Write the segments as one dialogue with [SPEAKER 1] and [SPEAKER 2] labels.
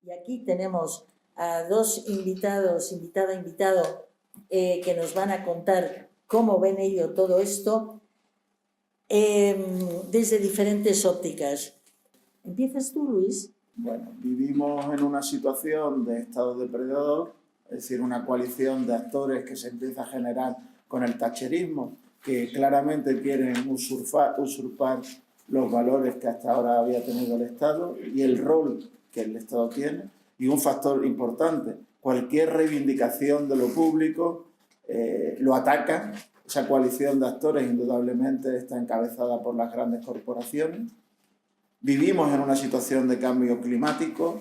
[SPEAKER 1] Y aquí tenemos a dos invitados, invitado, que nos van a contar cómo ven ellos todo esto desde diferentes ópticas. ¿Empiezas tú, Luis?
[SPEAKER 2] Bueno, vivimos en una situación de estado depredador, es decir, una coalición de actores que se empieza a generar con el thatcherismo, que claramente quieren usurpar los valores que hasta ahora había tenido el Estado y el rol que el Estado tiene. Y un factor importante, cualquier reivindicación de lo público lo atacan. Esa coalición de actores indudablemente está encabezada por las grandes corporaciones. Vivimos en una situación de cambio climático,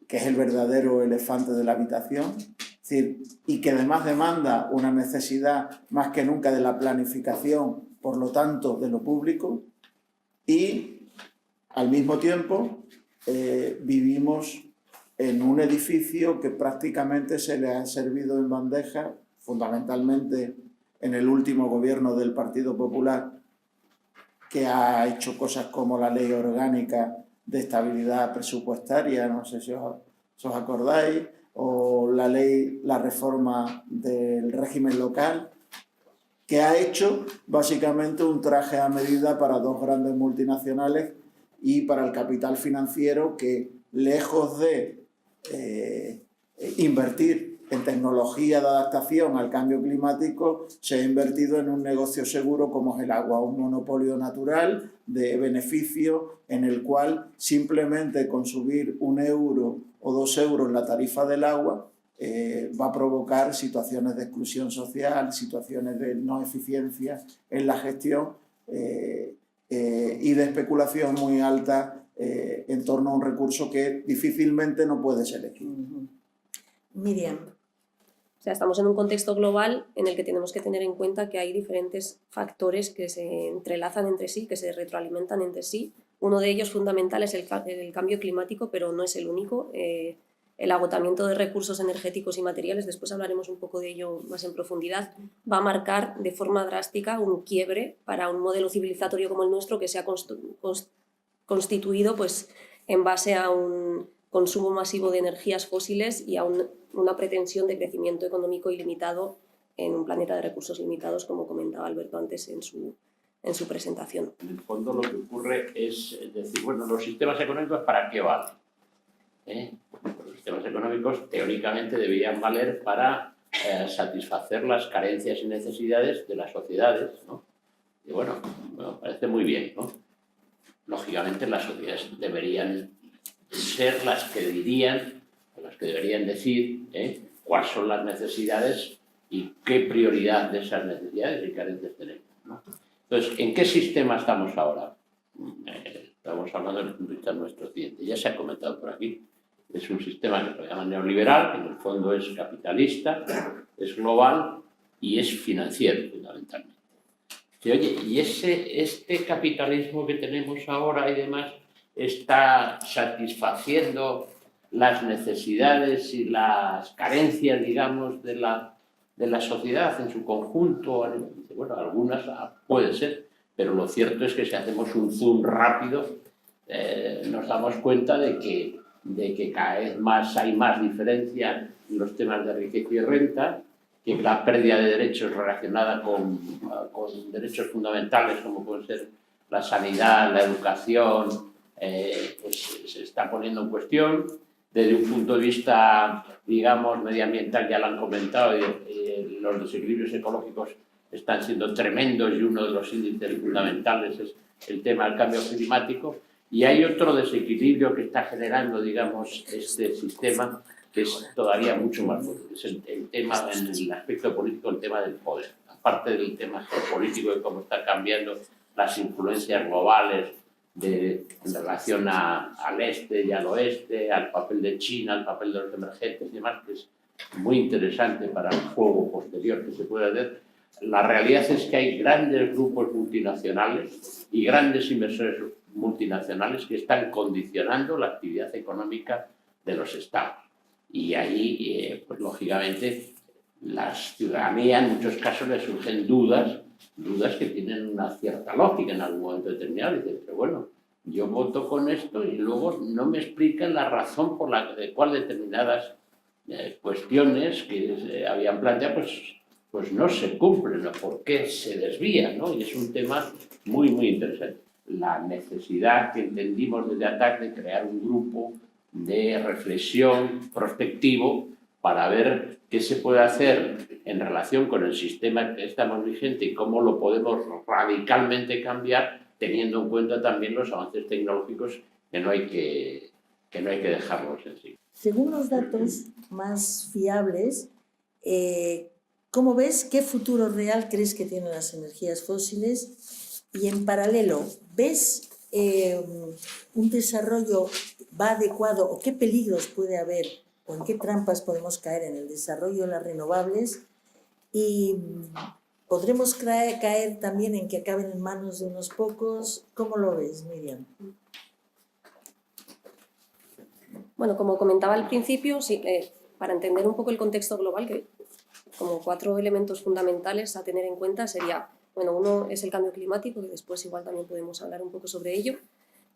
[SPEAKER 2] que es el verdadero elefante de la habitación, es decir, y que además demanda una necesidad más que nunca de la planificación, por lo tanto, de lo público. Y, al mismo tiempo, vivimos en un edificio que prácticamente se le ha servido en bandeja, fundamentalmente en el último gobierno del Partido Popular, que ha hecho cosas como la Ley Orgánica de Estabilidad Presupuestaria, no sé si os acordáis, o la reforma del régimen local, que ha hecho básicamente un traje a medida para dos grandes multinacionales y para el capital financiero que, lejos de invertir en tecnología de adaptación al cambio climático, se ha invertido en un negocio seguro como es el agua, un monopolio natural de beneficio en el cual simplemente con subir 1 euro o 2 euros la tarifa del agua va a provocar situaciones de exclusión social, situaciones de no eficiencia en la gestión y de especulación muy alta en torno a un recurso que difícilmente no puede ser elegido.
[SPEAKER 1] Miriam.
[SPEAKER 3] O sea, estamos en un contexto global en el que tenemos que tener en cuenta que hay diferentes factores que se entrelazan entre sí, que se retroalimentan entre sí. Uno de ellos fundamental es el cambio climático, pero no es el único. El agotamiento de recursos energéticos y materiales, después hablaremos un poco de ello más en profundidad, va a marcar de forma drástica un quiebre para un modelo civilizatorio como el nuestro que se ha constituido pues, en base a un consumo masivo de energías fósiles y a una pretensión de crecimiento económico ilimitado en un planeta de recursos limitados, como comentaba Alberto antes en su presentación.
[SPEAKER 4] En el fondo lo que ocurre es decir, bueno, los sistemas económicos ¿para qué valen? Los sistemas económicos teóricamente deberían valer para satisfacer las carencias y necesidades de las sociedades, ¿no? Y bueno, me parece muy bien, ¿no? Lógicamente las sociedades deberían ser las que dirían, las que deberían decir cuáles son las necesidades y qué prioridad de esas necesidades y carencias tenemos, ¿no? Entonces, ¿en qué sistema estamos ahora? Estamos hablando desde el punto de vista de nuestro occidente. Ya se ha comentado por aquí. Es un sistema que se llama neoliberal, que en el fondo es capitalista, es global y es financiero, fundamentalmente. Y, oye, ¿y este capitalismo que tenemos ahora y demás está satisfaciendo las necesidades y las carencias, digamos, de la sociedad en su conjunto? Bueno, algunas puede ser, pero lo cierto es que si hacemos un zoom rápido, nos damos cuenta de que cada vez más hay más diferencia en los temas de riqueza y renta, que la pérdida de derechos relacionada con derechos fundamentales como pueden ser la sanidad, la educación, pues se está poniendo en cuestión. Desde un punto de vista, digamos, medioambiental, ya lo han comentado, los desequilibrios ecológicos están siendo tremendos y uno de los índices fundamentales es el tema del cambio climático. Y hay otro desequilibrio que está generando, digamos, este sistema que es todavía mucho más fuerte. Es el tema, en el aspecto político, el tema del poder. Aparte del tema geopolítico de cómo está cambiando las influencias globales en relación al este y al oeste, al papel de China, al papel de los emergentes y demás, que es muy interesante para el juego posterior que se puede hacer. La realidad es que hay grandes grupos multinacionales y grandes inversores multinacionales que están condicionando la actividad económica de los estados. Y ahí, pues lógicamente, la ciudadanía en muchos casos le surgen dudas que tienen una cierta lógica en algún momento determinado. Y dicen, pero bueno, yo voto con esto y luego no me explican la razón por la cual determinadas cuestiones que se habían planteado pues no se cumplen o por qué se desvían, ¿no? Y es un tema muy, muy interesante. La necesidad que entendimos desde ATAC de crear un grupo de reflexión prospectivo para ver qué se puede hacer en relación con el sistema que estamos vigente y cómo lo podemos radicalmente cambiar, teniendo en cuenta también los avances tecnológicos que no hay que dejarlos en sí.
[SPEAKER 1] Según los datos más fiables, ¿cómo ves qué futuro real crees que tienen las energías fósiles? Y en paralelo, ¿ves un desarrollo va adecuado o qué peligros puede haber o en qué trampas podemos caer en el desarrollo de las renovables? Y ¿podremos caer también en que acaben en manos de unos pocos? ¿Cómo lo ves, Miriam?
[SPEAKER 3] Bueno, como comentaba al principio, sí, para entender un poco el contexto global, que como 4 elementos fundamentales a tener en cuenta sería, bueno, uno es el cambio climático, que después igual también podemos hablar un poco sobre ello.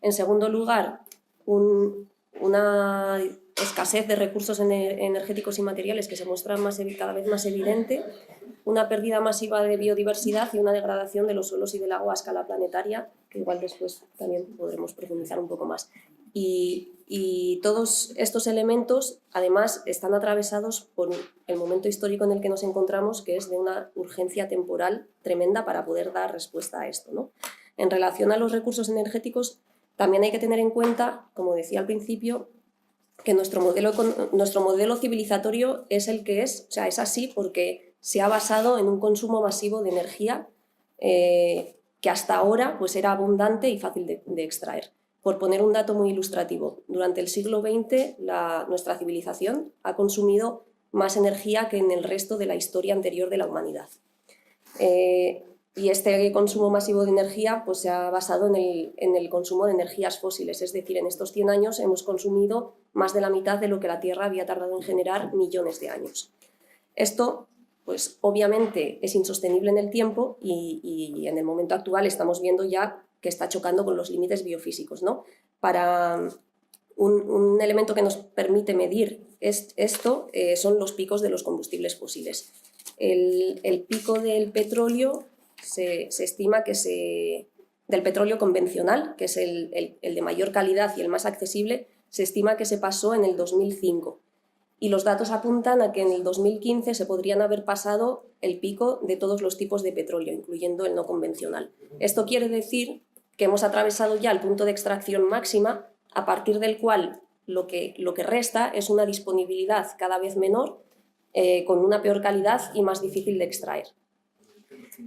[SPEAKER 3] En segundo lugar, una escasez de recursos energéticos y materiales que se muestra cada vez más evidente, una pérdida masiva de biodiversidad y una degradación de los suelos y del agua a escala planetaria, que igual después también podremos profundizar un poco más. Y todos estos elementos, además, están atravesados por el momento histórico en el que nos encontramos, que es de una urgencia temporal tremenda para poder dar respuesta a esto, ¿no? En relación a los recursos energéticos, también hay que tener en cuenta, como decía al principio, que nuestro modelo civilizatorio es el que es, o sea, es así porque se ha basado en un consumo masivo de energía que hasta ahora pues, era abundante y fácil de extraer. Por poner un dato muy ilustrativo, durante el siglo XX nuestra civilización ha consumido más energía que en el resto de la historia anterior de la humanidad. Y este consumo masivo de energía pues, se ha basado en el consumo de energías fósiles, es decir, en estos 100 años hemos consumido más de la mitad de lo que la Tierra había tardado en generar millones de años. Esto, pues, obviamente es insostenible en el tiempo y en el momento actual estamos viendo ya que está chocando con los límites biofísicos, ¿no? Para un elemento que nos permite medir esto son los picos de los combustibles fósiles. El pico del petróleo se estima que del petróleo convencional, que es el de mayor calidad y el más accesible, se estima que se pasó en el 2005. Y los datos apuntan a que en el 2015 se podrían haber pasado el pico de todos los tipos de petróleo, incluyendo el no convencional. Esto quiere decir que hemos atravesado ya el punto de extracción máxima, a partir del cual lo que resta es una disponibilidad cada vez menor, con una peor calidad y más difícil de extraer.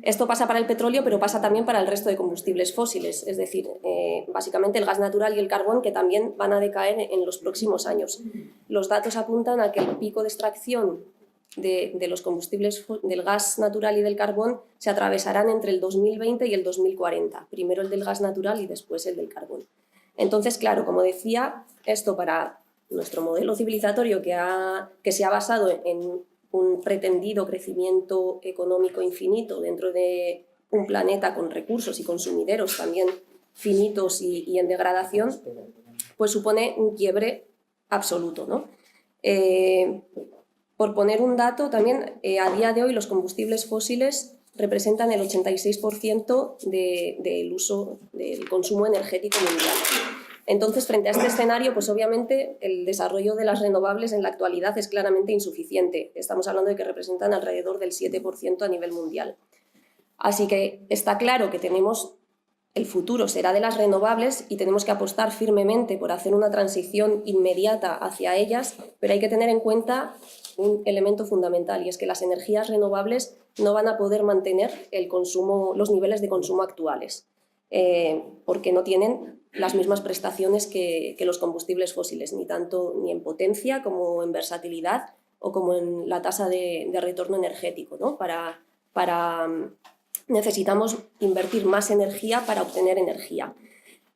[SPEAKER 3] Esto pasa para el petróleo, pero pasa también para el resto de combustibles fósiles, es decir, básicamente el gas natural y el carbón, que también van a decaer en los próximos años. Los datos apuntan a que el pico de extracción de los combustibles del gas natural y del carbón se atravesarán entre el 2020 y el 2040, primero el del gas natural y después el del carbón. Entonces, claro, como decía, esto para nuestro modelo civilizatorio que se ha basado en un pretendido crecimiento económico infinito dentro de un planeta con recursos y consumideros también finitos y en degradación, pues supone un quiebre absoluto, ¿no? Por poner un dato, también a día de hoy los combustibles fósiles representan el 86% del consumo energético mundial. Entonces, frente a este escenario, pues obviamente el desarrollo de las renovables en la actualidad es claramente insuficiente. Estamos hablando de que representan alrededor del 7% a nivel mundial. Así que está claro que el futuro será de las renovables y tenemos que apostar firmemente por hacer una transición inmediata hacia ellas, pero hay que tener en cuenta un elemento fundamental, y es que las energías renovables no van a poder mantener los niveles de consumo actuales, porque no tienen las mismas prestaciones que los combustibles fósiles, ni en potencia como en versatilidad o como en la tasa de retorno energético, ¿no? Necesitamos invertir más energía para obtener energía.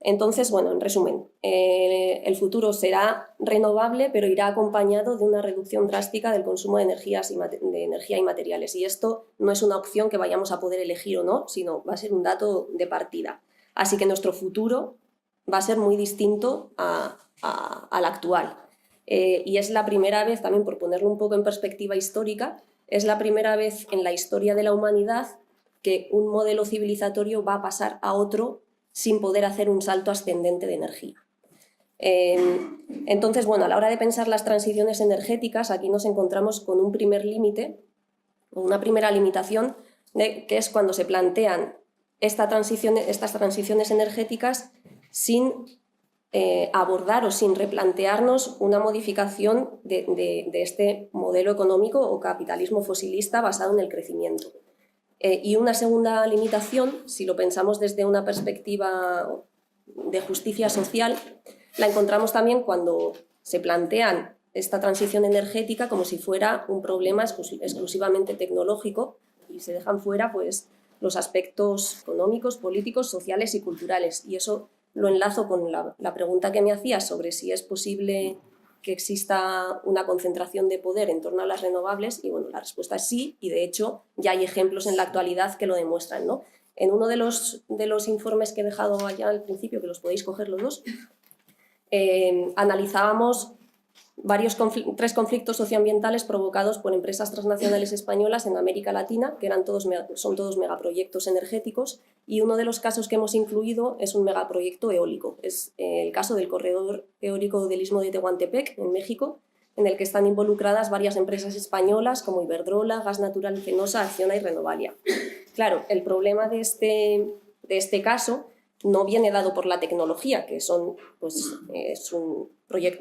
[SPEAKER 3] Entonces, bueno, en resumen, el futuro será renovable, pero irá acompañado de una reducción drástica del consumo de energía y materiales. Y esto no es una opción que vayamos a poder elegir o no, sino va a ser un dato de partida. Así que nuestro futuro va a ser muy distinto al actual. Y es la primera vez, también por ponerlo un poco en perspectiva histórica, es la primera vez en la historia de la humanidad que un modelo civilizatorio va a pasar a otro sin poder hacer un salto ascendente de energía. Entonces, bueno, a la hora de pensar las transiciones energéticas, aquí nos encontramos con un primer límite, o una primera limitación, que es cuando se plantean estas transiciones energéticas sin abordar o sin replantearnos una modificación de este modelo económico o capitalismo fosilista basado en el crecimiento. Y una segunda limitación, si lo pensamos desde una perspectiva de justicia social, la encontramos también cuando se plantean esta transición energética como si fuera un problema exclusivamente tecnológico y se dejan fuera pues, los aspectos económicos, políticos, sociales y culturales. Y eso lo enlazo con la pregunta que me hacías sobre si es posible que exista una concentración de poder en torno a las renovables, y bueno, la respuesta es sí, y de hecho ya hay ejemplos en la actualidad que lo demuestran, ¿no? En uno de los informes que he dejado allá al principio, que los podéis coger los dos, analizábamos tres conflictos socioambientales provocados por empresas transnacionales españolas en América Latina, que son todos megaproyectos energéticos, y uno de los casos que hemos incluido es un megaproyecto eólico. Es el caso del corredor eólico del Istmo de Tehuantepec, en México, en el que están involucradas varias empresas españolas como Iberdrola, Gas Natural y Fenosa, Acciona y Renovalia. Claro, el problema de este caso no viene dado por la tecnología, que es un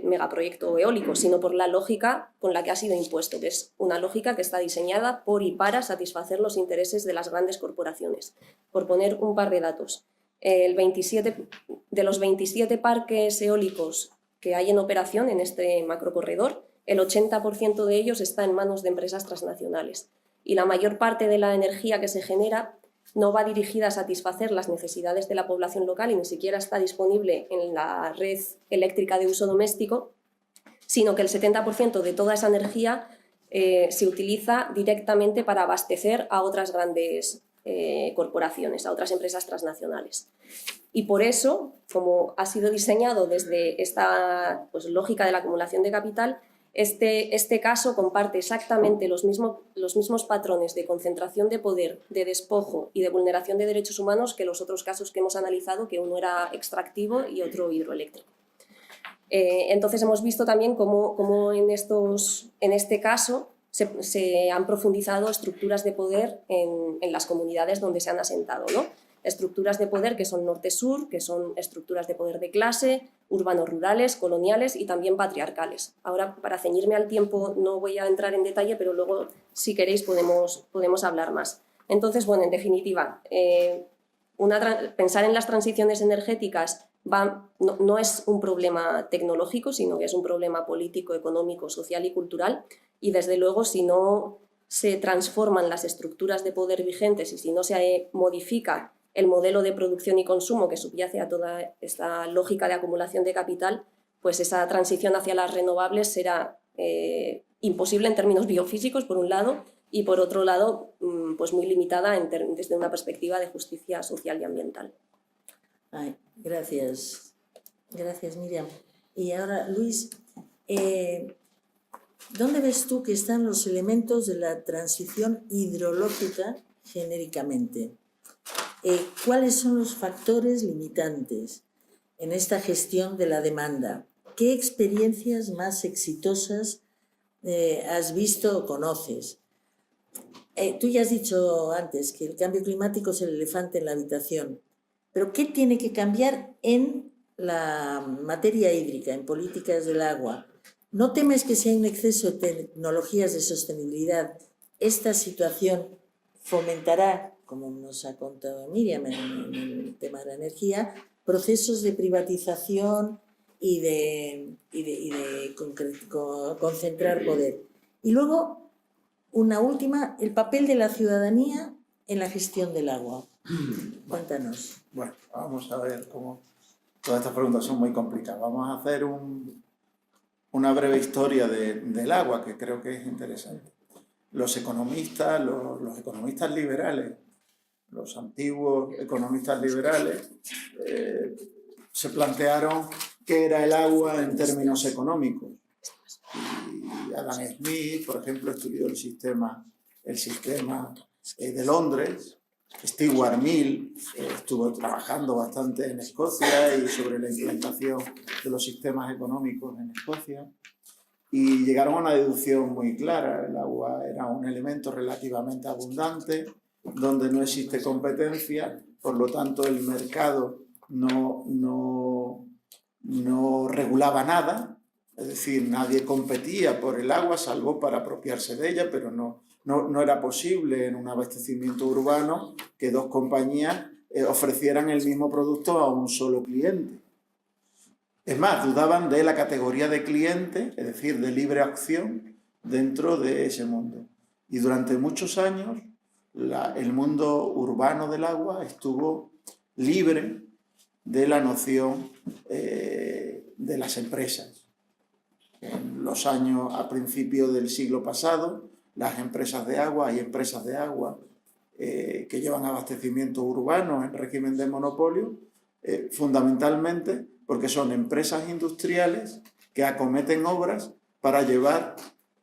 [SPEAKER 3] megaproyecto eólico, sino por la lógica con la que ha sido impuesto, que es una lógica que está diseñada por y para satisfacer los intereses de las grandes corporaciones. Por poner un par de datos, de los 27 parques eólicos que hay en operación en este macrocorredor, el 80% de ellos está en manos de empresas transnacionales. Y la mayor parte de la energía que se genera no va dirigida a satisfacer las necesidades de la población local y ni siquiera está disponible en la red eléctrica de uso doméstico, sino que el 70% de toda esa energía se utiliza directamente para abastecer a otras grandes corporaciones, a otras empresas transnacionales. Y por eso, como ha sido diseñado desde esta lógica de la acumulación de capital, este caso comparte exactamente los mismos patrones de concentración de poder, de despojo y de vulneración de derechos humanos que los otros casos que hemos analizado, que uno era extractivo y otro hidroeléctrico. Entonces hemos visto también cómo en este caso se han profundizado estructuras de poder en las comunidades donde se han asentado, ¿no? Estructuras de poder que son norte-sur, que son estructuras de poder de clase, urbanos-rurales, coloniales y también patriarcales. Ahora, para ceñirme al tiempo, no voy a entrar en detalle, pero luego, si queréis, podemos hablar más. Entonces, bueno, en definitiva, pensar en las transiciones energéticas no es un problema tecnológico, sino que es un problema político, económico, social y cultural. Y, desde luego, si no se transforman las estructuras de poder vigentes y si no se modifica el modelo de producción y consumo que subyace a toda esta lógica de acumulación de capital, pues esa transición hacia las renovables será imposible en términos biofísicos, por un lado, y por otro lado, pues muy limitada desde una perspectiva de justicia social y ambiental.
[SPEAKER 1] Ay, gracias. Gracias, Miriam. Y ahora, Luis, ¿dónde ves tú que están los elementos de la transición hidrológica genéricamente? ¿Cuáles son los factores limitantes en esta gestión de la demanda? ¿Qué experiencias más exitosas has visto o conoces? Tú ya has dicho antes que el cambio climático es el elefante en la habitación, pero ¿qué tiene que cambiar en la materia hídrica, en políticas del agua? ¿No temes que si hay un exceso de tecnologías de sostenibilidad, esta situación fomentará, como nos ha contado Miriam en el tema de la energía, procesos de privatización y de concentrar poder? Y luego, una última, el papel de la ciudadanía en la gestión del agua. Cuéntanos.
[SPEAKER 2] Bueno, vamos a ver cómo... Todas estas preguntas son muy complicadas. Vamos a hacer una breve historia del agua, que creo que es interesante. Los economistas liberales, los antiguos economistas liberales, se plantearon qué era el agua en términos económicos. Y Adam Smith, por ejemplo, estudió el sistema de Londres. Stuart Mill estuvo trabajando bastante en Escocia y sobre la implantación de los sistemas económicos en Escocia. Y llegaron a una deducción muy clara: el agua era un elemento relativamente abundante, donde no existe competencia, por lo tanto el mercado no regulaba nada, es decir, nadie competía por el agua salvo para apropiarse de ella, pero no era posible en un abastecimiento urbano que dos compañías ofrecieran el mismo producto a un solo cliente. Es más, dudaban de la categoría de cliente, es decir, de libre acción dentro de ese mundo. Y durante muchos años el mundo urbano del agua estuvo libre de la noción de las empresas. En los años a principios del siglo pasado, las empresas de agua, hay empresas de agua que llevan abastecimiento urbano en régimen de monopolio, fundamentalmente porque son empresas industriales que acometen obras para llevar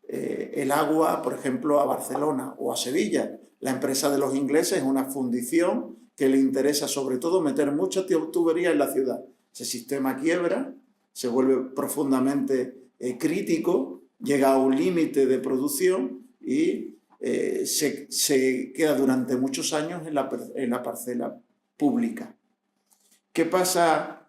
[SPEAKER 2] el agua, por ejemplo, a Barcelona o a Sevilla. La empresa de los ingleses es una fundición que le interesa sobre todo meter mucha tubería en la ciudad. Ese sistema quiebra, se vuelve profundamente crítico, llega a un límite de producción y se queda durante muchos años en la parcela pública. ¿Qué pasa?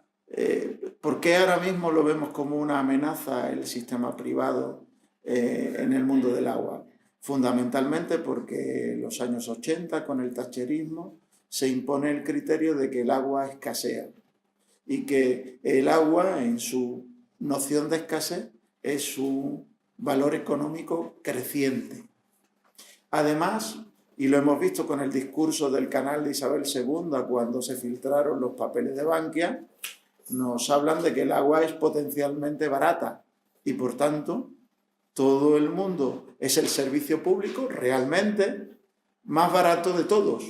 [SPEAKER 2] ¿Por qué ahora mismo lo vemos como una amenaza el sistema privado en el mundo del agua? Fundamentalmente porque en los años 80, con el thatcherismo, se impone el criterio de que el agua escasea y que el agua, en su noción de escasez, es un valor económico creciente. Además, y lo hemos visto con el discurso del canal de Isabel II cuando se filtraron los papeles de Bankia, nos hablan de que el agua es potencialmente barata y, por tanto, todo el mundo es el servicio público realmente más barato de todos.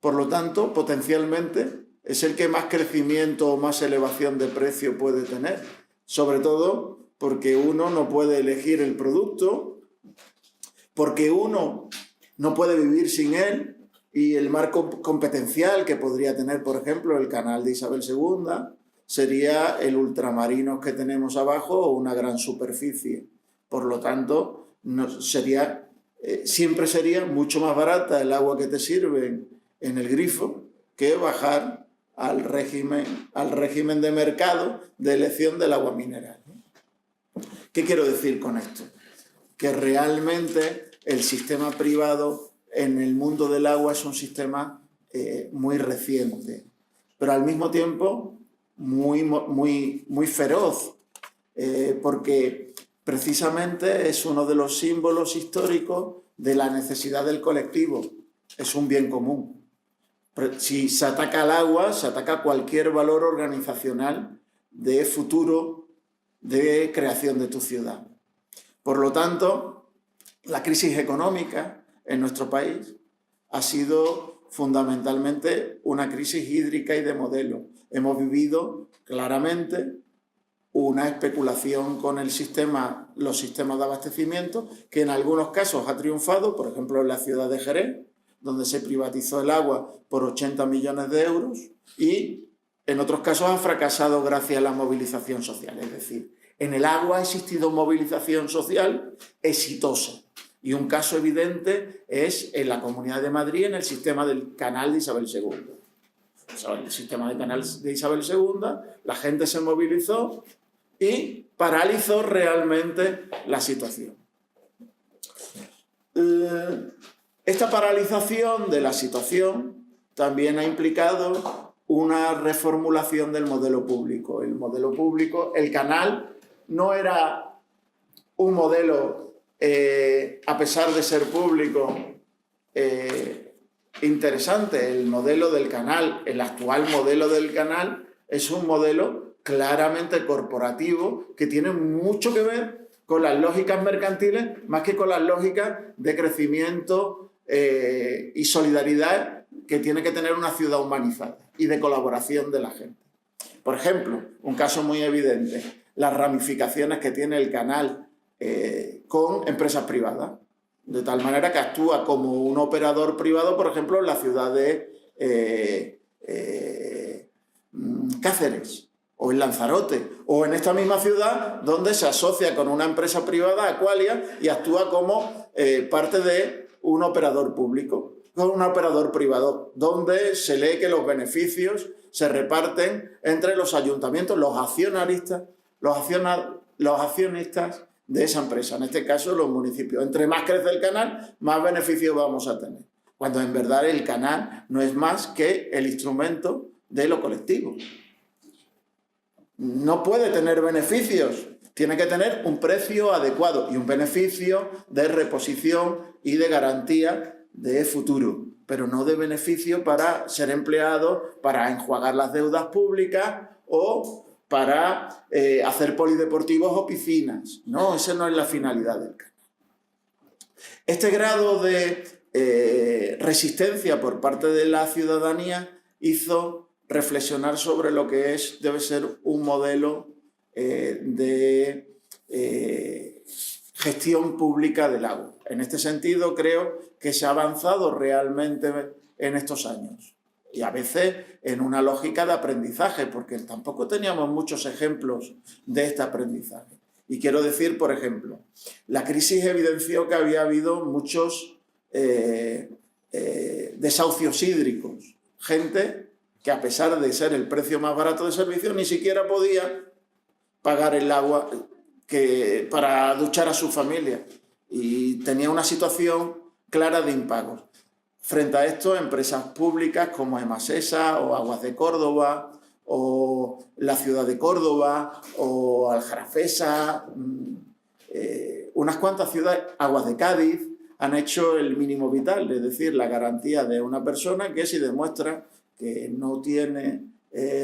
[SPEAKER 2] Por lo tanto, potencialmente es el que más crecimiento o más elevación de precio puede tener. Sobre todo porque uno no puede elegir el producto, porque uno no puede vivir sin él, y el marco competencial que podría tener, por ejemplo, el canal de Isabel II sería el ultramarinos que tenemos abajo o una gran superficie. Por lo tanto, siempre sería mucho más barata el agua que te sirven en el grifo que bajar al régimen de mercado de elección del agua mineral. ¿Qué quiero decir con esto? Que realmente el sistema privado en el mundo del agua es un sistema muy reciente, pero al mismo tiempo muy feroz, porque precisamente es uno de los símbolos históricos de la necesidad del colectivo. Es un bien común. Si se ataca al agua, se ataca cualquier valor organizacional de futuro, de creación de tu ciudad. Por lo tanto, la crisis económica en nuestro país ha sido fundamentalmente una crisis hídrica y de modelo. Hemos vivido claramente una especulación con los sistemas de abastecimiento, que en algunos casos ha triunfado, por ejemplo en la ciudad de Jerez, donde se privatizó el agua por 80 millones de euros, y en otros casos ha fracasado gracias a la movilización social. Es decir, en el agua ha existido movilización social exitosa. Y un caso evidente es en la Comunidad de Madrid, en el sistema del canal de Isabel II. O sea, en el sistema del canal de Isabel II, la gente se movilizó y paralizó realmente la situación. Esta paralización de la situación también ha implicado una reformulación del modelo público. El modelo público, el canal, no era un modelo, a pesar de ser público, interesante. El modelo del canal, el actual modelo del canal, es un modelo claramente corporativo que tiene mucho que ver con las lógicas mercantiles más que con las lógicas de crecimiento y solidaridad que tiene que tener una ciudad humanizada y de colaboración de la gente. Por ejemplo, un caso muy evidente, las ramificaciones que tiene el canal con empresas privadas, de tal manera que actúa como un operador privado, por ejemplo, en la ciudad de Cáceres, o en Lanzarote, o en esta misma ciudad donde se asocia con una empresa privada, Aqualia, y actúa como parte de un operador público, con un operador privado, donde se lee que los beneficios se reparten entre los ayuntamientos, los accionistas de esa empresa, en este caso los municipios. Entre más crece el canal, más beneficios vamos a tener, cuando en verdad el canal no es más que el instrumento de lo colectivo. No puede tener beneficios, tiene que tener un precio adecuado y un beneficio de reposición y de garantía de futuro, pero no de beneficio para ser empleado, para enjuagar las deudas públicas o para hacer polideportivos o piscinas. No, esa no es la finalidad del canal. Este grado de resistencia por parte de la ciudadanía hizo reflexionar sobre lo que debe ser un modelo de gestión pública del agua. En este sentido, creo que se ha avanzado realmente en estos años. Y a veces en una lógica de aprendizaje, porque tampoco teníamos muchos ejemplos de este aprendizaje. Y quiero decir, por ejemplo, la crisis evidenció que había habido muchos desahucios hídricos. Gente que, a pesar de ser el precio más barato de servicio, ni siquiera podía pagar el agua para duchar a su familia. Y tenía una situación clara de impagos. Frente a esto, empresas públicas como Emasesa o Aguas de Córdoba o la ciudad de Córdoba o Aljarafesa, unas cuantas ciudades, Aguas de Cádiz, han hecho el mínimo vital, es decir, la garantía de una persona que, si demuestra que no tiene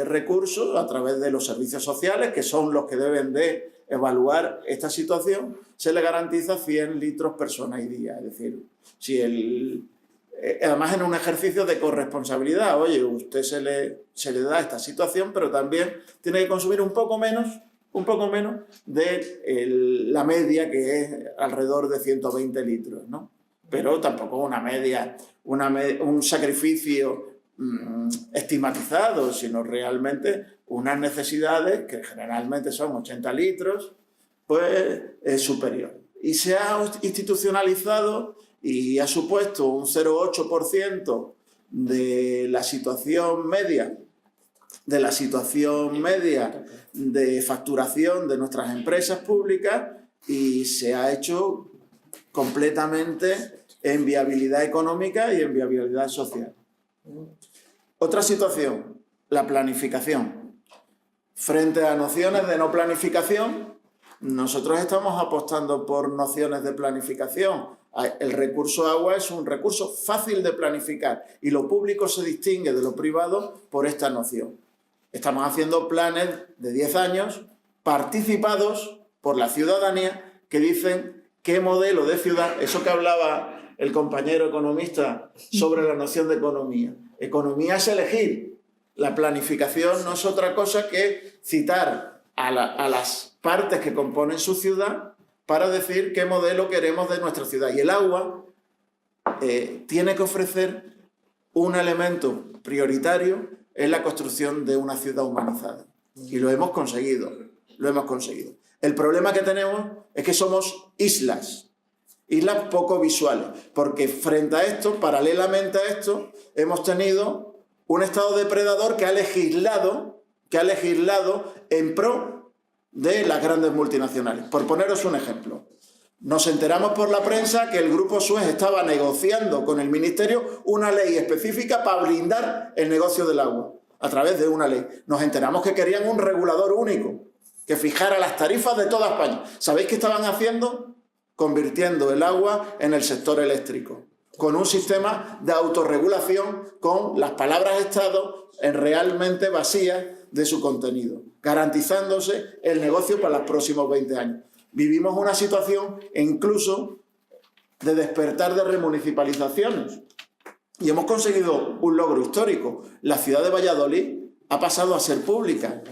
[SPEAKER 2] recursos, a través de los servicios sociales, que son los que deben de evaluar esta situación, se le garantiza 100 litros persona y día. Es decir, si además en un ejercicio de corresponsabilidad, oye, usted se le da esta situación, pero también tiene que consumir un poco menos de la media, que es alrededor de 120 litros, ¿no? Pero tampoco una media, un sacrificio estigmatizado, sino realmente unas necesidades que generalmente son 80 litros, pues es superior. Y se ha institucionalizado y ha supuesto un 0,8% de la situación media de facturación de nuestras empresas públicas, y se ha hecho completamente en viabilidad económica y en viabilidad social. Otra situación, la planificación. Frente a nociones de no planificación, nosotros estamos apostando por nociones de planificación. El recurso agua es un recurso fácil de planificar y lo público se distingue de lo privado por esta noción. Estamos haciendo planes de 10 años participados por la ciudadanía, que dicen qué modelo de ciudad, eso que hablaba el compañero economista sobre la noción de economía. Economía es elegir. La planificación no es otra cosa que citar a las partes que componen su ciudad para decir qué modelo queremos de nuestra ciudad. Y el agua tiene que ofrecer un elemento prioritario en la construcción de una ciudad humanizada. Y lo hemos conseguido, El problema que tenemos es que somos islas poco visuales, porque frente a esto, paralelamente a esto, hemos tenido un Estado depredador que ha legislado en pro de las grandes multinacionales. Por poneros un ejemplo, nos enteramos por la prensa que el Grupo Suez estaba negociando con el Ministerio una ley específica para blindar el negocio del agua, a través de una ley. Nos enteramos que querían un regulador único, que fijara las tarifas de toda España. ¿Sabéis qué estaban haciendo? Convirtiendo el agua en el sector eléctrico, con un sistema de autorregulación, con las palabras Estado realmente vacías de su contenido, garantizándose el negocio para los próximos 20 años. Vivimos una situación incluso de despertar de remunicipalizaciones y hemos conseguido un logro histórico. La ciudad de Valladolid ha pasado a ser pública.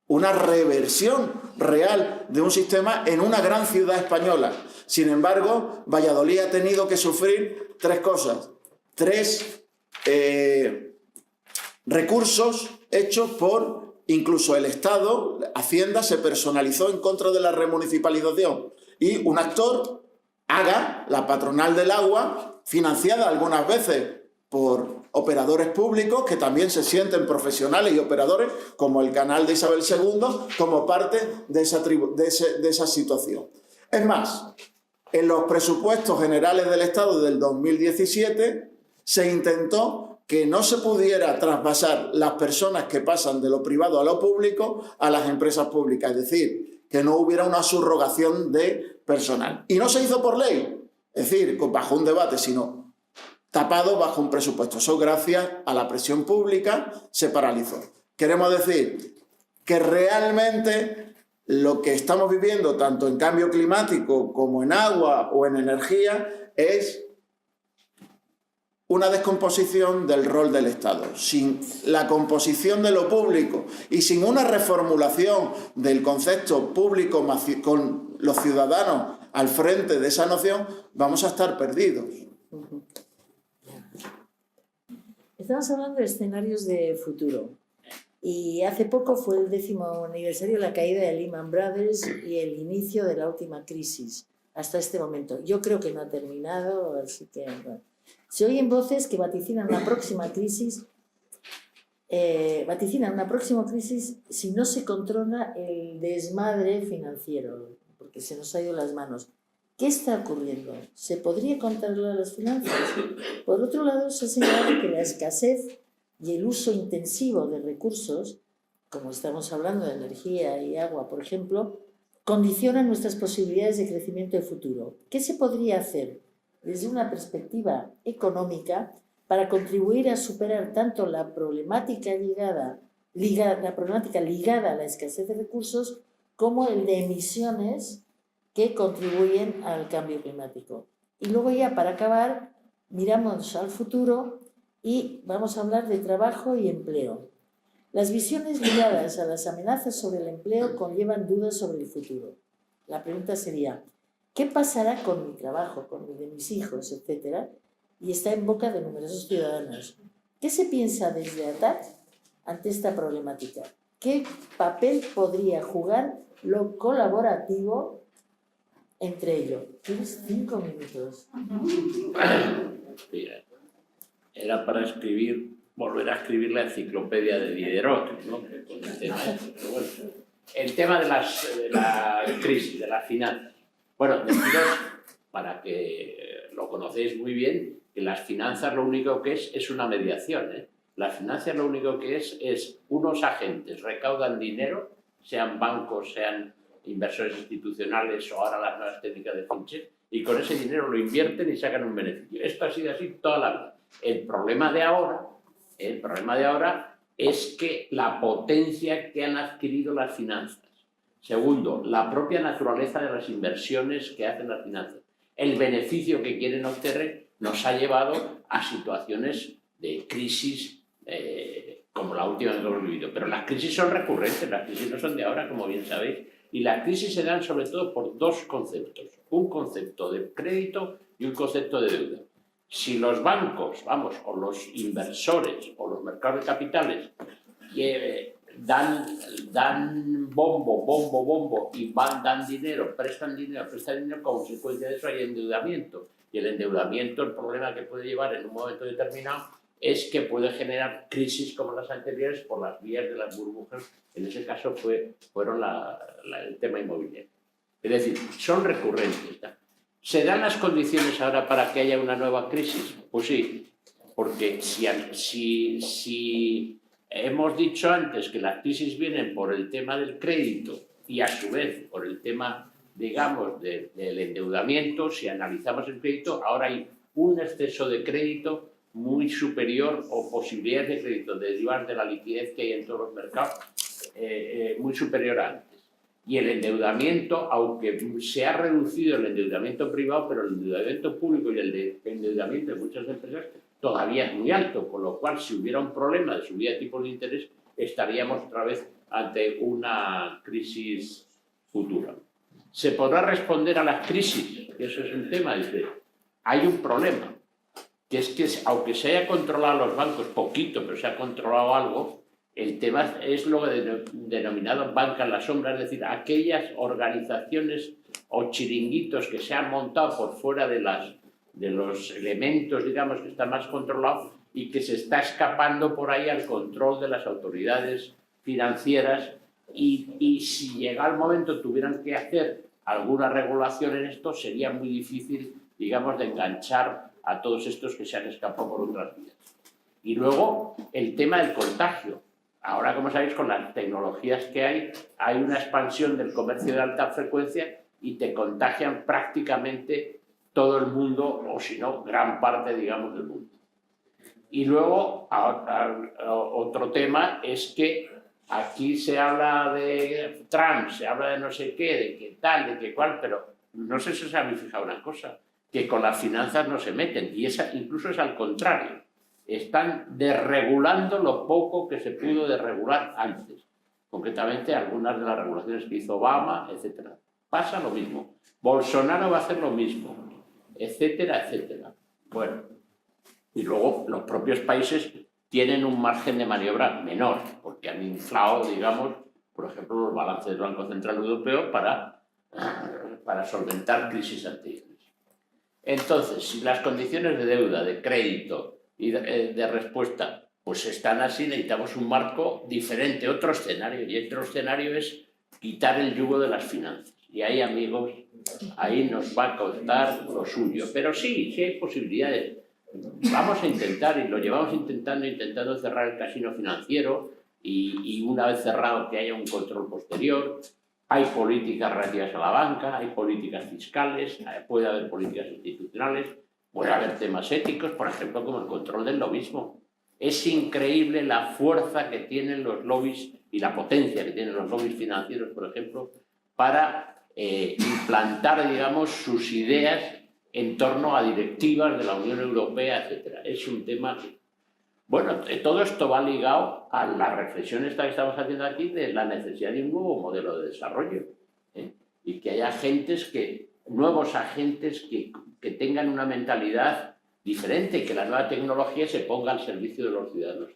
[SPEAKER 2] Una reversión real de un sistema en una gran ciudad española. Sin embargo, Valladolid ha tenido que sufrir 3 cosas. 3 recursos hechos por incluso el Estado. Hacienda se personalizó en contra de la remunicipalización. Y un actor, AGA, la patronal del agua, financiada algunas veces por operadores públicos que también se sienten profesionales y operadores, como el canal de Isabel II, como parte de esa situación. Es más, en los presupuestos generales del Estado del 2017 se intentó que no se pudiera traspasar las personas que pasan de lo privado a lo público a las empresas públicas, es decir, que no hubiera una subrogación de personal. Y no se hizo por ley, es decir, bajo un debate, sino tapado bajo un presupuesto. Eso, gracias a la presión pública, se paralizó. Queremos decir que realmente lo que estamos viviendo, tanto en cambio climático como en agua o en energía, es una descomposición del rol del Estado. Sin la composición de lo público y sin una reformulación del concepto público con los ciudadanos al frente de esa noción, vamos a estar perdidos.
[SPEAKER 1] Estamos hablando de escenarios de futuro. Y hace poco fue el 10º aniversario de la caída de Lehman Brothers y el inicio de la última crisis hasta este momento. Yo creo que no ha terminado, así que bueno. Se oyen voces que vaticinan una próxima crisis, si no se controla el desmadre financiero, porque se nos ha ido las manos. ¿Qué está ocurriendo? ¿Se podría controlar las finanzas? Por otro lado, se ha señalado que la escasez y el uso intensivo de recursos, como estamos hablando de energía y agua, por ejemplo, condicionan nuestras posibilidades de crecimiento de futuro. ¿Qué se podría hacer desde una perspectiva económica para contribuir a superar tanto la problemática ligada a la escasez de recursos como el de emisiones que contribuyen al cambio climático? Y luego ya, para acabar, miramos al futuro y vamos a hablar de trabajo y empleo. Las visiones ligadas a las amenazas sobre el empleo conllevan dudas sobre el futuro. La pregunta sería, ¿qué pasará con mi trabajo, con el de mis hijos, etcétera? Y está en boca de numerosos ciudadanos. ¿Qué se piensa desde ATAC ante esta problemática? ¿Qué papel podría jugar lo colaborativo entre ellos? Tienes 5 minutos.
[SPEAKER 4] Mira, era para volver a escribir la enciclopedia de Diderot, ¿no? Pero bueno, el tema de la crisis, de las finanzas. Bueno, deciros, para que lo conocéis muy bien, que las finanzas lo único que es una mediación, ¿eh? Las finanzas lo único que es unos agentes recaudan dinero, sean bancos, sean inversores institucionales o ahora las nuevas técnicas de fintech, y con ese dinero lo invierten y sacan un beneficio. Esto ha sido así toda la vida. El problema de ahora es que la potencia que han adquirido las finanzas. Segundo, la propia naturaleza de las inversiones que hacen las finanzas. El beneficio que quieren obtener nos ha llevado a situaciones de crisis como la última que hemos vivido. Pero las crisis son recurrentes, las crisis no son de ahora, como bien sabéis, y las crisis se dan sobre todo por 2 conceptos. Un concepto de crédito y un concepto de deuda. Si los bancos, o los inversores o los mercados de capitales dan bombo y dan dinero, prestan dinero, como consecuencia de eso hay endeudamiento. Y el endeudamiento, el problema que puede llevar en un momento determinado es que puede generar crisis como las anteriores por las vías de las burbujas. En ese caso fueron el tema inmobiliario. Es decir, son recurrentes, ¿no? ¿Se dan las condiciones ahora para que haya una nueva crisis? Pues sí, porque si hemos dicho antes que las crisis vienen por el tema del crédito y a su vez por el tema, digamos, del endeudamiento, si analizamos el crédito, ahora hay un exceso de crédito muy superior o posibilidades de crédito derivadas de la liquidez que hay en todos los mercados, muy superior a antes. Y el endeudamiento, aunque se ha reducido el endeudamiento privado, pero el endeudamiento público y el endeudamiento de muchas empresas todavía es muy alto, con lo cual si hubiera un problema de subida de tipos de interés, estaríamos otra vez ante una crisis futura. ¿Se podrá responder a las crisis? Eso es un tema. Dice, hay un problema, que es que aunque se haya controlado los bancos poquito, pero se ha controlado algo, el tema es lo denominado banca en la sombra, es decir, aquellas organizaciones o chiringuitos que se han montado por fuera de los elementos, digamos, que están más controlados y que se está escapando por ahí al control de las autoridades financieras y si llega el momento tuvieran que hacer alguna regulación en esto, sería muy difícil, digamos, de enganchar a todos estos que se han escapado por otras vías. Y luego el tema del contagio. Ahora, como sabéis, con las tecnologías que hay una expansión del comercio de alta frecuencia y te contagian prácticamente todo el mundo, o si no, gran parte, digamos, del mundo. Y luego, otro tema es que aquí se habla de Trump, se habla de no sé qué, de qué tal, de qué cual, pero no sé si se habéis fijado una cosa, que con las finanzas no se meten, y incluso es al contrario. Están desregulando lo poco que se pudo desregular antes. Concretamente, algunas de las regulaciones que hizo Obama, etc. Pasa lo mismo. Bolsonaro va a hacer lo mismo, etcétera, etcétera. Bueno, y luego los propios países tienen un margen de maniobra menor, porque han inflado, digamos, por ejemplo, los balances del Banco Central Europeo para solventar crisis anteriores. Entonces, si las condiciones de deuda, de crédito y de respuesta pues están así, necesitamos un marco diferente, otro escenario, y otro escenario es quitar el yugo de las finanzas. Y ahí, amigos, ahí nos va a costar lo suyo. Pero sí hay posibilidades. Vamos a intentar, y lo llevamos intentando cerrar el casino financiero y una vez cerrado que haya un control posterior. Hay políticas relativas a la banca, hay políticas fiscales, puede haber políticas institucionales, puede haber temas éticos, por ejemplo, como el control del lobismo. Es increíble la fuerza que tienen los lobbies y la potencia que tienen los lobbies financieros, por ejemplo, para implantar, digamos, sus ideas en torno a directivas de la Unión Europea, etc. Es un tema que... Bueno, todo esto va ligado a la reflexión esta que estamos haciendo aquí de la necesidad de un nuevo modelo de desarrollo, ¿eh? Y que haya nuevos agentes que tengan una mentalidad diferente, que la nueva tecnología se ponga al servicio de los ciudadanos.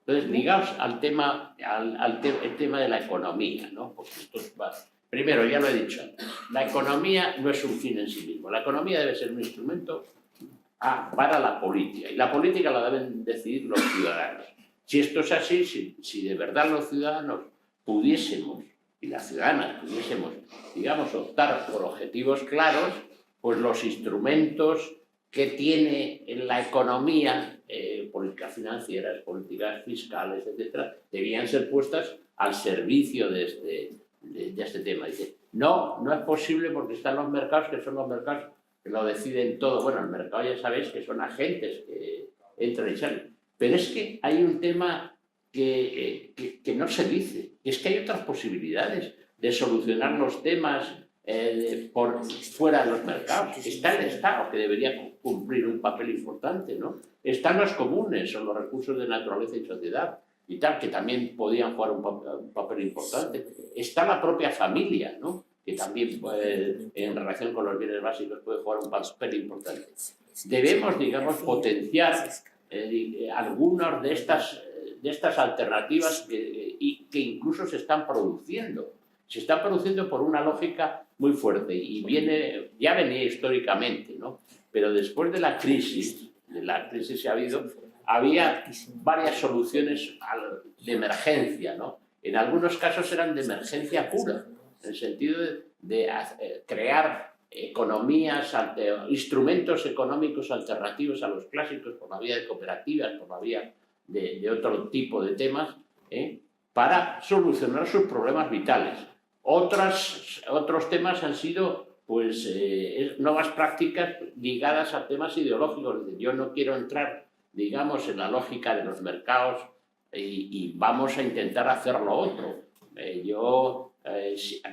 [SPEAKER 4] Entonces, ligados al tema, el tema de la economía, ¿no? Porque esto va... Primero, ya lo he dicho, la economía no es un fin en sí mismo. La economía debe ser un instrumento para la política, y la política la deben decidir los ciudadanos. Si esto es así, si de verdad los ciudadanos pudiésemos, y las ciudadanas pudiésemos, digamos, optar por objetivos claros, pues los instrumentos que tiene la economía, políticas financieras, políticas fiscales, etcétera, debían ser puestas al servicio de este tema. Dice, no es posible porque están los mercados, que son los mercados que lo deciden todo. Bueno, el mercado ya sabéis que son agentes que entran y salen. Pero es que hay un tema que no se dice, es que hay otras posibilidades de solucionar los temas por fuera de los mercados. Está el Estado, que debería cumplir un papel importante, ¿no? Están los comunes, son los recursos de naturaleza y sociedad, y tal, que también podían jugar un papel importante. Está la propia familia, ¿no? Que también en relación con los bienes básicos puede jugar un papel importante. Debemos, digamos, potenciar algunas de estas alternativas que incluso se están produciendo. Se están produciendo por una lógica muy fuerte y ya venía históricamente, ¿no? Pero después de la crisis había varias soluciones de emergencia, ¿no? En algunos casos eran de emergencia pura, en el sentido de crear economías, instrumentos económicos alternativos a los clásicos por la vía de cooperativas, por la vía de otro tipo de temas, para solucionar sus problemas vitales. Otros temas han sido nuevas prácticas ligadas a temas ideológicos. Yo no quiero entrar, digamos, en la lógica de los mercados y vamos a intentar hacer lo otro.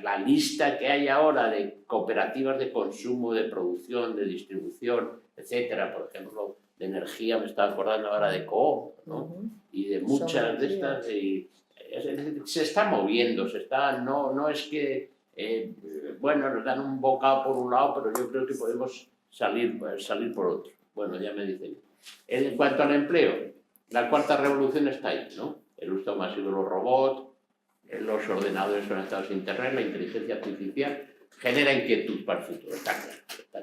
[SPEAKER 4] La lista que hay ahora de cooperativas de consumo, de producción, de distribución, etcétera, por ejemplo, de energía, me estaba acordando ahora de Coop, ¿no?
[SPEAKER 1] Ujú.
[SPEAKER 4] Y de muchas de estas, y es decir, se está moviendo, no es que, bueno, nos dan un bocado por un lado, pero yo creo que podemos salir por otro. Bueno, ya me dicen. En cuanto al empleo, la cuarta revolución está ahí, ¿no? El uso masivo de los robots, los ordenadores conectados a Internet, la inteligencia artificial, genera inquietud para el futuro, está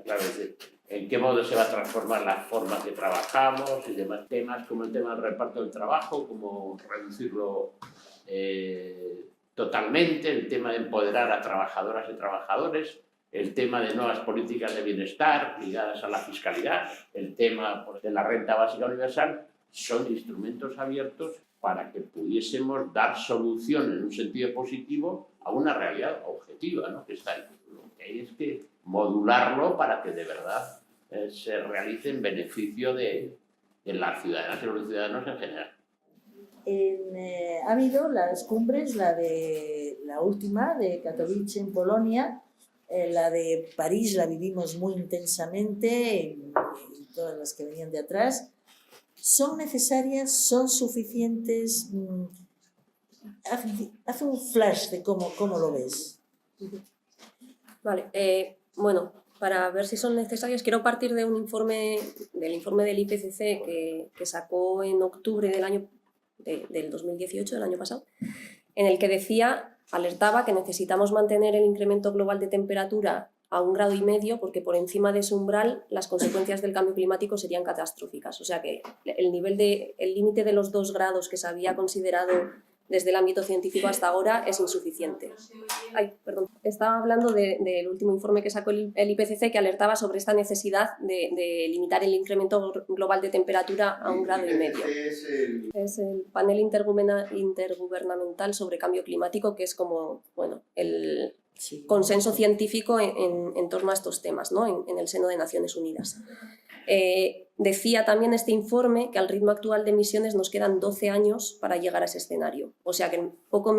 [SPEAKER 4] claro. Es decir, en qué modo se va a transformar la forma que trabajamos y demás temas, como el tema del reparto del trabajo, cómo reducirlo totalmente, el tema de empoderar a trabajadoras y trabajadores, el tema de nuevas políticas de bienestar ligadas a la fiscalidad, el tema de la renta básica universal, son instrumentos abiertos para que pudiésemos dar solución en un sentido positivo a una realidad objetiva, ¿no? Que está ahí. Lo que hay es que modularlo para que de verdad se realice en beneficio de las ciudadanas y los ciudadanos en general.
[SPEAKER 1] Ha habido las cumbres, la última de Katowice en Polonia, la de París la vivimos muy intensamente y todas las que venían de atrás. ¿Son necesarias? ¿Son suficientes? Haz un flash de cómo lo ves.
[SPEAKER 3] Vale, bueno, para ver si son necesarias, quiero partir de un informe, del IPCC que sacó en octubre del 2018, del año pasado, en el que alertaba que necesitamos mantener el incremento global de temperatura a 1,5 grados, porque por encima de ese umbral las consecuencias del cambio climático serían catastróficas. O sea que el límite de los 2 grados que se había considerado desde el ámbito científico hasta ahora es insuficiente. Estaba hablando del último informe que sacó el IPCC, que alertaba sobre esta necesidad de limitar el incremento global de temperatura a 1,5 grados. Es el panel intergubernamental sobre cambio climático, que es como, bueno, el consenso científico en torno a estos temas, ¿no? en el seno de Naciones Unidas. Decía también este informe que al ritmo actual de emisiones nos quedan 12 años para llegar a ese escenario. O sea que en poco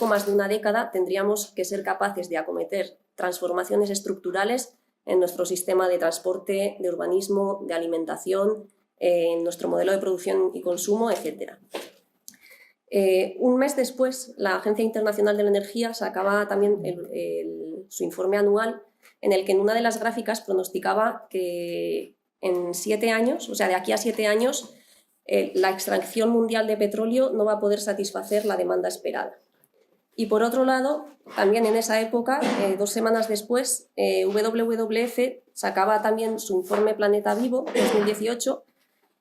[SPEAKER 3] más de una década tendríamos que ser capaces de acometer transformaciones estructurales en nuestro sistema de transporte, de urbanismo, de alimentación, en nuestro modelo de producción y consumo, etc. Un mes después, la Agencia Internacional de la Energía sacaba también su informe anual, en el que en una de las gráficas pronosticaba que en 7 años, o sea, de aquí a 7 años, la extracción mundial de petróleo no va a poder satisfacer la demanda esperada. Y por otro lado, también en esa época, 2 semanas después, WWF sacaba también su informe Planeta Vivo, 2018,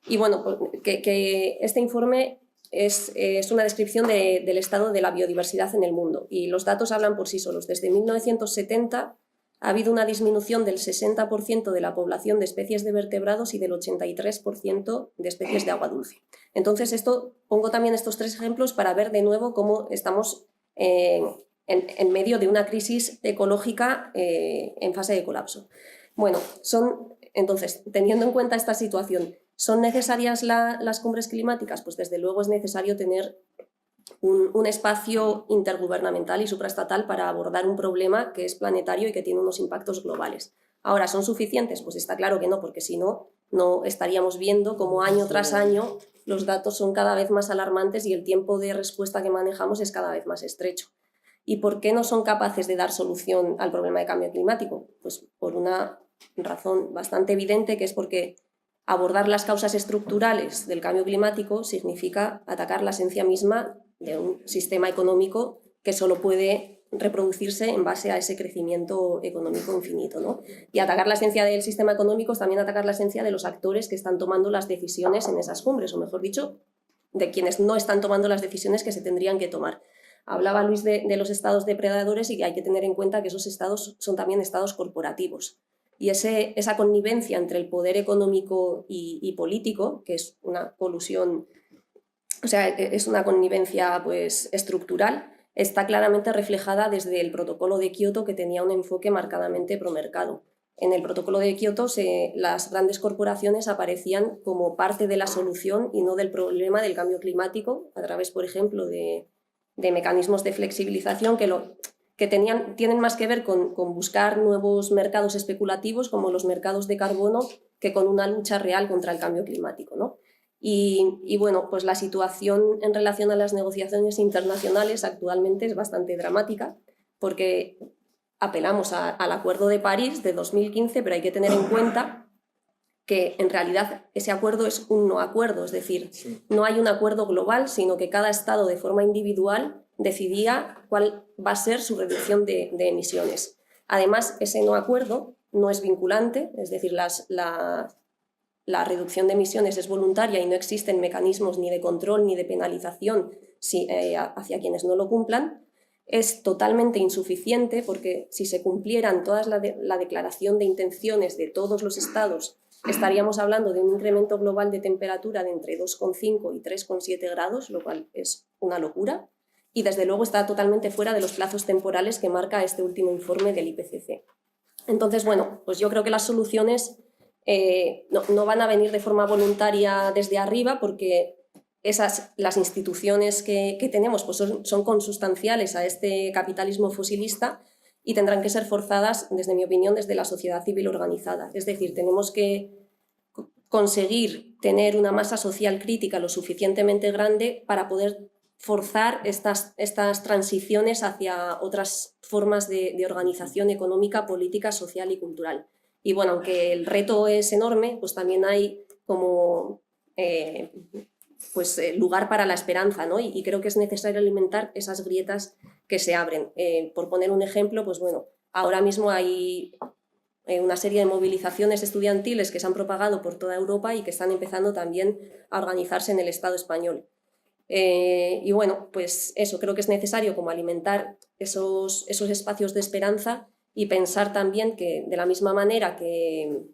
[SPEAKER 3] y bueno, que este informe es una descripción del estado de la biodiversidad en el mundo, y los datos hablan por sí solos. Desde 1970 ha habido una disminución del 60% de la población de especies de vertebrados y del 83% de especies de agua dulce. Entonces, pongo también estos 3 ejemplos para ver de nuevo cómo estamos en medio de una crisis ecológica en fase de colapso. Bueno, entonces, teniendo en cuenta esta situación, ¿son necesarias las cumbres climáticas? Pues desde luego es necesario tener un espacio intergubernamental y supraestatal para abordar un problema que es planetario y que tiene unos impactos globales. Ahora, ¿son suficientes? Pues está claro que no, porque si no, no estaríamos viendo cómo año tras año los datos son cada vez más alarmantes y el tiempo de respuesta que manejamos es cada vez más estrecho. ¿Y por qué no son capaces de dar solución al problema de cambio climático? Pues por una razón bastante evidente, que es porque abordar las causas estructurales del cambio climático significa atacar la esencia misma de un sistema económico que solo puede reproducirse en base a ese crecimiento económico infinito, ¿no? Y atacar la esencia del sistema económico es también atacar la esencia de los actores que están tomando las decisiones en esas cumbres, o mejor dicho, de quienes no están tomando las decisiones que se tendrían que tomar. Hablaba Luis de los estados depredadores, y que hay que tener en cuenta que esos estados son también estados corporativos. Y esa connivencia entre el poder económico y político, que es una colusión, o sea, es una connivencia pues, estructural, está claramente reflejada desde el protocolo de Kioto, que tenía un enfoque marcadamente promercado. En el protocolo de Kioto las grandes corporaciones aparecían como parte de la solución y no del problema del cambio climático, a través, por ejemplo, de mecanismos de flexibilización que tienen más que ver con buscar nuevos mercados especulativos, como los mercados de carbono, que con una lucha real contra el cambio climático, ¿no? Y bueno, pues la situación en relación a las negociaciones internacionales actualmente es bastante dramática, porque apelamos al Acuerdo de París de 2015, pero hay que tener en cuenta que en realidad ese acuerdo es un no acuerdo, es decir, no hay un acuerdo global, sino que cada Estado de forma individual decidía cuál va a ser su reducción de emisiones. Además, ese no acuerdo no es vinculante, es decir, la reducción de emisiones es voluntaria y no existen mecanismos ni de control ni de penalización hacia quienes no lo cumplan. Es totalmente insuficiente porque si se cumplieran toda la declaración de intenciones de todos los estados, estaríamos hablando de un incremento global de temperatura de entre 2,5 y 3,7 grados, lo cual es una locura, y desde luego está totalmente fuera de los plazos temporales que marca este último informe del IPCC. Entonces, bueno, pues yo creo que las soluciones no van a venir de forma voluntaria desde arriba, porque las instituciones que tenemos pues son consustanciales a este capitalismo fosilista y tendrán que ser forzadas, desde mi opinión, desde la sociedad civil organizada. Es decir, tenemos que conseguir tener una masa social crítica lo suficientemente grande para poder forzar estas transiciones hacia otras formas de organización económica, política, social y cultural. Y bueno, aunque el reto es enorme, pues también hay como lugar para la esperanza, ¿no? Y creo que es necesario alimentar esas grietas que se abren. Por poner un ejemplo, pues bueno, ahora mismo hay una serie de movilizaciones estudiantiles que se han propagado por toda Europa y que están empezando también a organizarse en el Estado español. Y bueno, pues eso, creo que es necesario como alimentar esos espacios de esperanza y pensar también que de la misma manera que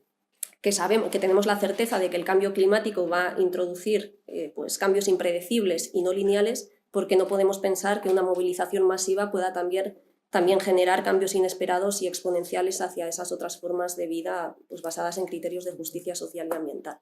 [SPEAKER 3] sabemos, que tenemos la certeza de que el cambio climático va a introducir pues cambios impredecibles y no lineales, porque no podemos pensar que una movilización masiva pueda también generar cambios inesperados y exponenciales hacia esas otras formas de vida pues basadas en criterios de justicia social y ambiental.